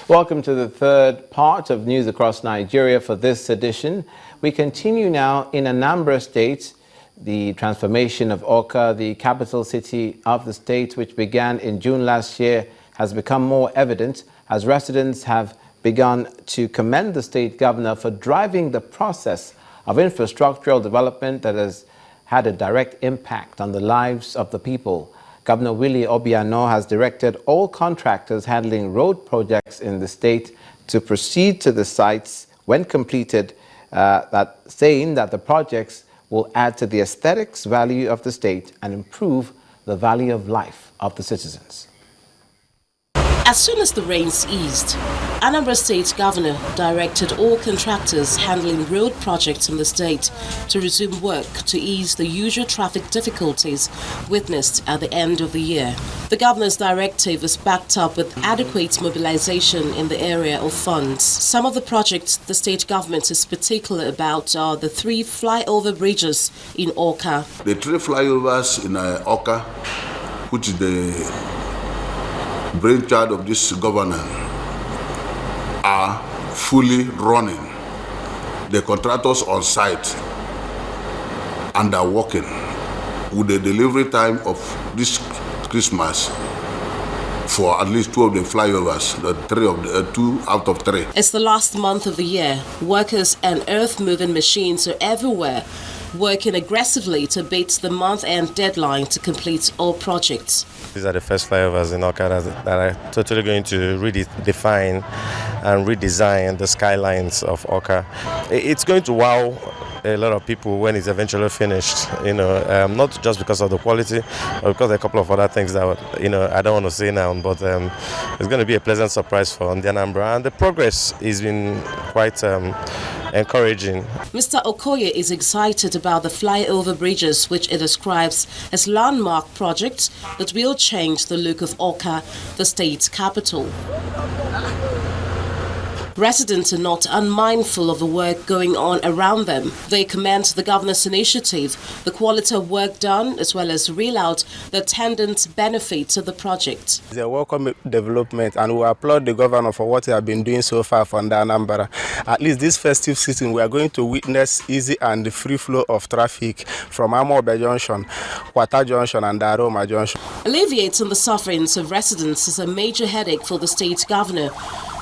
Welcome to the third part of News Across Nigeria for this edition. We continue now in Anambra State. The transformation of Awka, the capital city of the state, which began in June last year, has become more evident as residents have begun to commend the state governor for driving the process of infrastructural development that has had a direct impact on the lives of the people. Governor Obiano has directed all contractors handling road projects in the state to proceed to the sites when completed, saying that the projects will add to the aesthetics value of the state and improve the value of life of the citizens. As soon as the rains eased, Anambra State Governor directed all contractors handling road projects in the state to resume work to ease the usual traffic difficulties witnessed at the end of the year. The governor's directive is backed up with adequate mobilization in the area of funds. Some of the projects the state government is particular about are the 3 flyover bridges in Awka. The 3 flyovers in Awka, which is the brainchild of this governor, are fully running. The contractors on site and are working with the delivery time of this Christmas for at least 2 of the flyovers, 2 out of 3. It's the last month of the year. Workers and earth-moving machines are everywhere, working aggressively to beat the month-end deadline to complete all projects. These are the first flyovers in Awka that are totally going to redefine and redesign the skylines of Awka. It's going to wow a lot of people when it's eventually finished, not just because of the quality, but because of a couple of other things that, I don't want to say now, but it's going to be a pleasant surprise for Anambra, and the progress has been quite encouraging. Mr. Okoye is excited about the flyover bridges, which it describes as landmark projects that will change the look of Awka, the state's capital. Residents are not unmindful of the work going on around them. They commend the governor's initiative, the quality of work done, as well as reel out the attendant benefits of the project. It's a welcome development, and we applaud the governor for what he has been doing so far for Anambra. At least this festive season, we are going to witness easy and free flow of traffic from Amobe Junction, Kwata Junction, and Aroma Junction. Alleviating the sufferings of residents is a major headache for the state governor,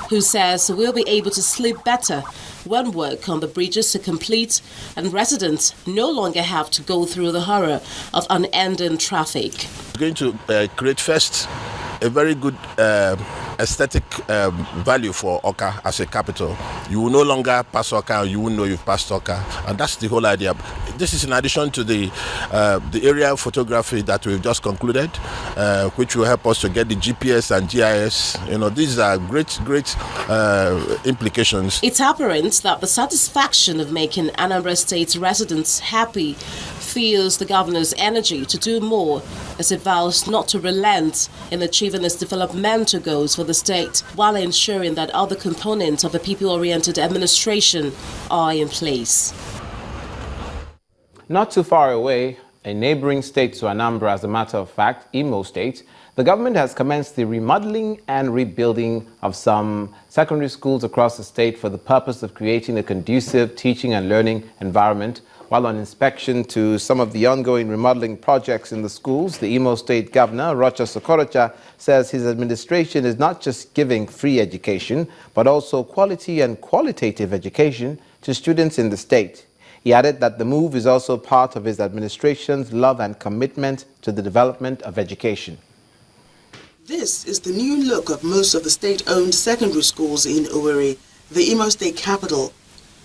who says we'll be able to sleep better when work on the bridges are complete and residents no longer have to go through the horror of unending traffic. We're going to create first a very good aesthetic value for Awka as a capital. You will no longer pass Awka, and you won't know you've passed Awka, and that's the whole idea. This is in addition to the area photography that we've just concluded, which will help us to get the GPS and GIS. These are great implications. It's apparent that the satisfaction of making Anambra State residents happy feels the governor's energy to do more, as he vows not to relent in achieving his developmental goals for the state, while ensuring that other components of the people-oriented administration are in place. Not too far away, a neighboring state to Anambra, as a matter of fact, Imo State, the government has commenced the remodeling and rebuilding of some secondary schools across the state for the purpose of creating a conducive teaching and learning environment. While on inspection to some of the ongoing remodeling projects in the schools, the Imo State Governor, Rochas Okorocha, says his administration is not just giving free education, but also quality and qualitative education to students in the state. He added that the move is also part of his administration's love and commitment to the development of education. This is the new look of most of the state-owned secondary schools in Owerri, the Imo State capital.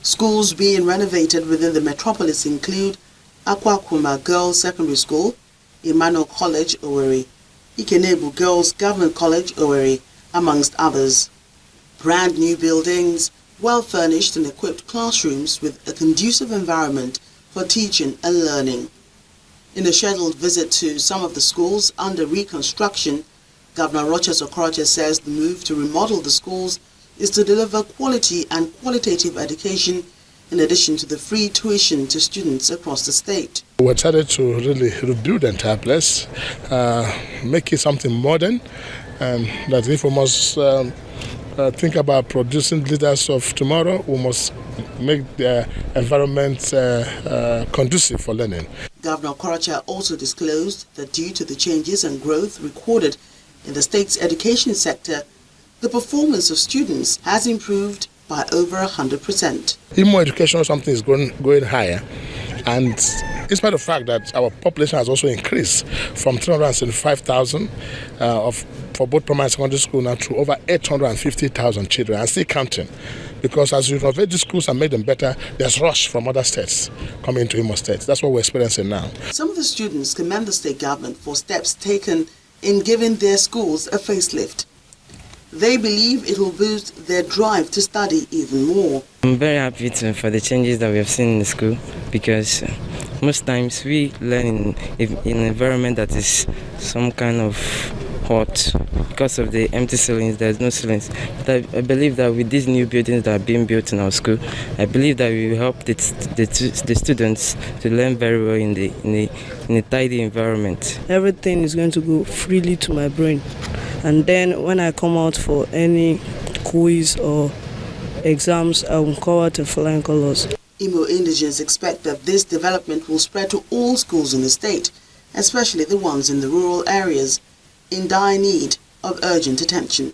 Schools being renovated within the metropolis include Akwakuma Girls Secondary School, Emmanuel College, Owerri, Ikenebu Girls Government College, Owerri, amongst others. Brand new buildings, well-furnished and equipped classrooms with a conducive environment for teaching and learning. In a scheduled visit to some of the schools under reconstruction, Governor Rochas Okorocha says the move to remodel the schools is to deliver quality and qualitative education in addition to the free tuition to students across the state. We decided to really rebuild the entire place, make it something modern, and that if we must think about producing leaders of tomorrow, we must make the environment conducive for learning. Governor Okorocha also disclosed that due to the changes and growth recorded in the state's education sector, the performance of students has improved by over 100%. Even more education, something is going higher, and in spite of the fact that our population has also increased from 375,000 for both primary and secondary school now to over 850,000 children, and still counting. Because as you renovate the schools and make them better, there's rush from other states coming into Imo State. That's what we're experiencing now. Some of the students commend the state government for steps taken in giving their schools a facelift. They believe it will boost their drive to study even more. I'm very happy for the changes that we have seen in the school, because most times we learn in an environment that is some kind of hot because of the empty ceilings. There's no ceilings. But I believe that with these new buildings that are being built in our school, I believe that we will help the students to learn very well in a tidy environment. Everything is going to go freely to my brain, and then when I come out for any quiz or exams, I will come out in flying colors. Imo indigents expect that this development will spread to all schools in the state, especially the ones in the rural areas in dire need of urgent attention.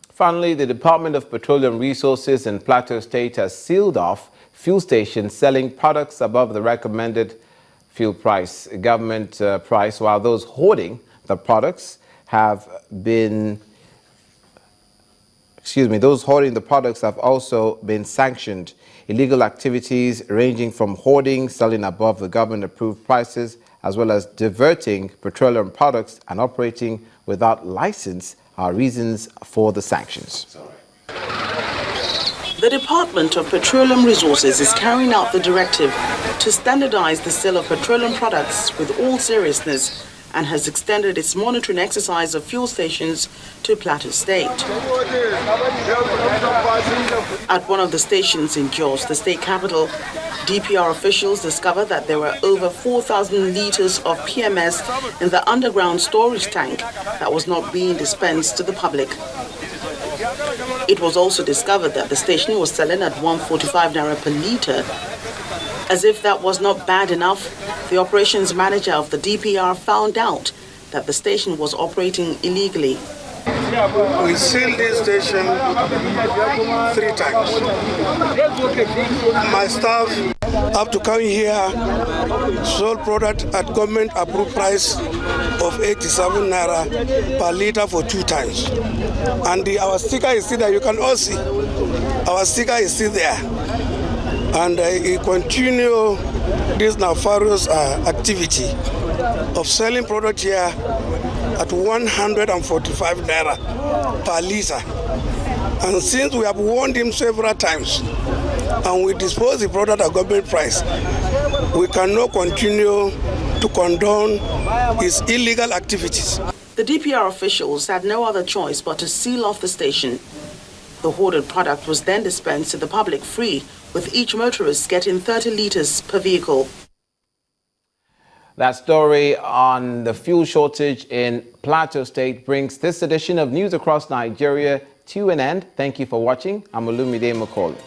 Finally, the Department of Petroleum Resources in Plateau State has sealed off fuel stations selling products above the recommended fuel price, government price, while those hoarding the products have been, those hoarding the products have also been sanctioned. Illegal activities ranging from hoarding, selling above the government-approved prices, as well as diverting petroleum products and operating without license are reasons for the sanctions. The Department of Petroleum Resources is carrying out the directive to standardize the sale of petroleum products with all seriousness, and has extended its monitoring exercise of fuel stations to Plateau State. At one of the stations in Jos, the state capital, DPR officials discovered that there were over 4,000 liters of PMS in the underground storage tank that was not being dispensed to the public. It was also discovered that the station was selling at 145 naira per liter. As if that was not bad enough, the operations manager of the DPR found out that the station was operating illegally. We sealed this station 3 times. My staff have to come here, sold product at government approved price of 87 naira per liter for 2 times. And our sticker is still there. You can all see our sticker is still there. And we continue this nefarious activity of selling product here at 145 naira per liter. And since we have warned him several times and we dispose the product at government price, we cannot continue to condone his illegal activities. The DPR officials had no other choice but to seal off the station. The hoarded product was then dispensed to the public free, with each motorist getting 30 liters per vehicle. That story on the fuel shortage in Plateau State brings this edition of News Across Nigeria to an end. Thank you for watching. I'm Olumide Makoli.